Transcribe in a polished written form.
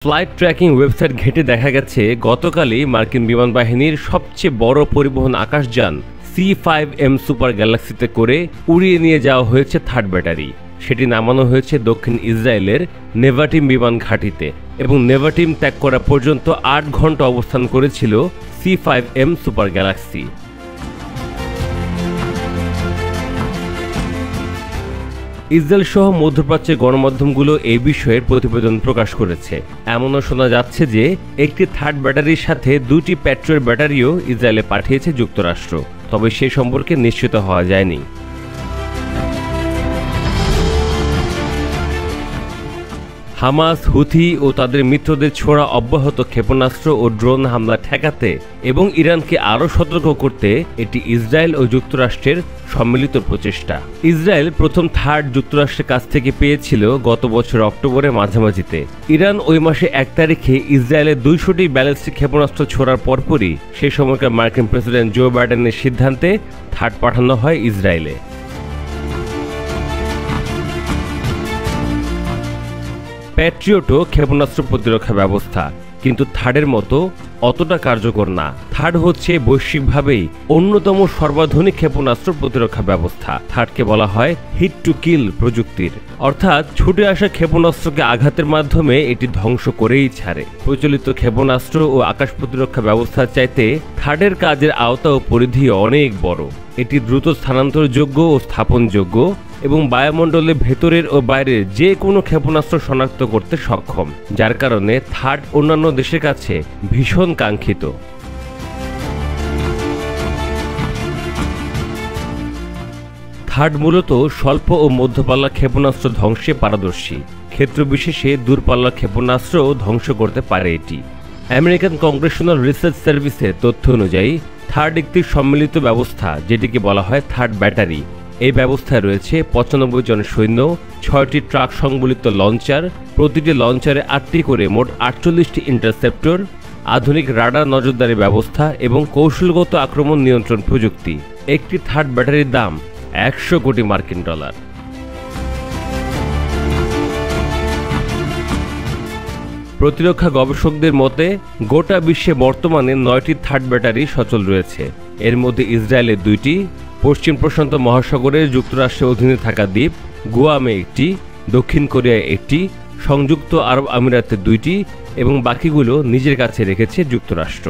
Flight tracking website ঘেঁটে দেখা গেছে গতকালই মার্কিন বিমান বাহিনীর সবচেয়ে বড় পরিবহন আকাশযান C5M সুপার গ্যালাক্সিতে করে উড়িয়ে নিয়ে যাওয়া হয়েছে থার্ড ব্যাটারি। সেটি নামানো হয়েছে দক্ষিণ ইসরায়েলের নেভাটিম বিমান ঘাঁটিতে এবং নেভাটিম ত্যাগ করা পর্যন্ত ৮ ঘন্টা অবস্থান করেছিল C5M সুপার গ্যালাক্সি। ইসরায়েল সহ মধ্যপ্রাচ্যের গণমাধ্যমগুলো এই বিষয়ের প্রতিবেদন প্রকাশ করেছে। এমনও শোনা যাচ্ছে যে একটি থার্ড ব্যাটারির সাথে 2টি প্যাট্রিয়ট ব্যাটারিও ইসরায়েলে পাঠিয়েছে যুক্তরাষ্ট্র, তবে সে সম্পর্কে নিশ্চিত হওয়া যায়নি। হামাস, হুথি ও তাদের মিত্রদের ছোড়া অব্যাহত ক্ষেপণাস্ত্র ও ড্রোন হামলা ঠেকাতে এবং ইরানকে আরও সতর্ক করতে এটি ইসরায়েল ও যুক্তরাষ্ট্রের সম্মিলিত প্রচেষ্টা। ইসরায়েল প্রথম থার্ড যুক্তরাষ্ট্রের কাছ থেকে পেয়েছিল গত বছর অক্টোবরের মাঝামাঝিতে। ইরান ওই মাসে 1 তারিখে ইসরায়েলের 200টি ব্যালিস্টিক ক্ষেপণাস্ত্র ছোড়ার পরপরই সেই সময়কার মার্কিন প্রেসিডেন্ট জো বাইডেনের সিদ্ধান্তে থার্ড পাঠানো হয় ইসরায়েলে। প্যাট্রিয়টও ক্ষেপণাস্ত্র প্রতিরক্ষা ব্যবস্থা, কিন্তু থার্ডের মতো অতটা কার্যকর না। থার্ড হচ্ছে বৈশ্বিকভাবেই অন্যতম সর্বাধুনিক ক্ষেপণাস্ত্র প্রতিরক্ষা ব্যবস্থা। থার্ডকে বলা হয় হিট টু কিল প্রযুক্তির, অর্থাৎ ছুটে আসা ক্ষেপণাস্ত্রকে আঘাতের মাধ্যমে এটি ধ্বংস করেই ছাড়ে। প্রচলিত ক্ষেপণাস্ত্র ও আকাশ প্রতিরক্ষা ব্যবস্থার চাইতে থার্ডের কাজের আওতা ও পরিধি অনেক বড়। এটি দ্রুত স্থানান্তরযোগ্য ও স্থাপনযোগ্য এবং বায়ুমণ্ডলের ভেতরের ও বাইরের যে কোনো ক্ষেপণাস্ত্র শনাক্ত করতে সক্ষম, যার কারণে থার্ড অন্যান্য দেশের কাছে ভীষণ কাঙ্ক্ষিত। থার্ড মূলত স্বল্প ও মধ্যপাল্লা ক্ষেপণাস্ত্র ধ্বংসে পারদর্শী। ক্ষেত্রবিশেষে দূরপাল্লার ক্ষেপণাস্ত্রও ধ্বংস করতে পারে এটি। আমেরিকান কংগ্রেশনাল রিসার্চ সার্ভিসের তথ্য অনুযায়ী থার্ড একটি সম্মিলিত ব্যবস্থা, যেটিকে বলা হয় থার্ড ব্যাটারি। এই ব্যবস্থায় রয়েছে 95 জন সৈন্য, 6টি ট্রাক সংবলিত লঞ্চার, প্রতিটি লঞ্চারে 8টি করে মোট 48টি ইন্টারসেপ্টর, আধুনিক রাডার নজরদারি ব্যবস্থা এবং কৌশলগত আক্রমণ নিয়ন্ত্রণ প্রযুক্তি। একটি থার্ড ব্যাটারির দাম $100 কোটি। প্রতিরক্ষা গবেষকদের মতে গোটা বিশ্বে বর্তমানে 9টি থার্ড ব্যাটারি সচল রয়েছে। এর মধ্যে ইসরায়েলের 2টি, পশ্চিম প্রশান্ত মহাসাগরের যুক্তরাষ্ট্রের অধীনে থাকা দ্বীপ গুয়ামে 1টি, দক্ষিণ কোরিয়ায় 1টি, সংযুক্ত আরব আমিরাতে 2টি এবং বাকিগুলো নিজের কাছে রেখেছে যুক্তরাষ্ট্র।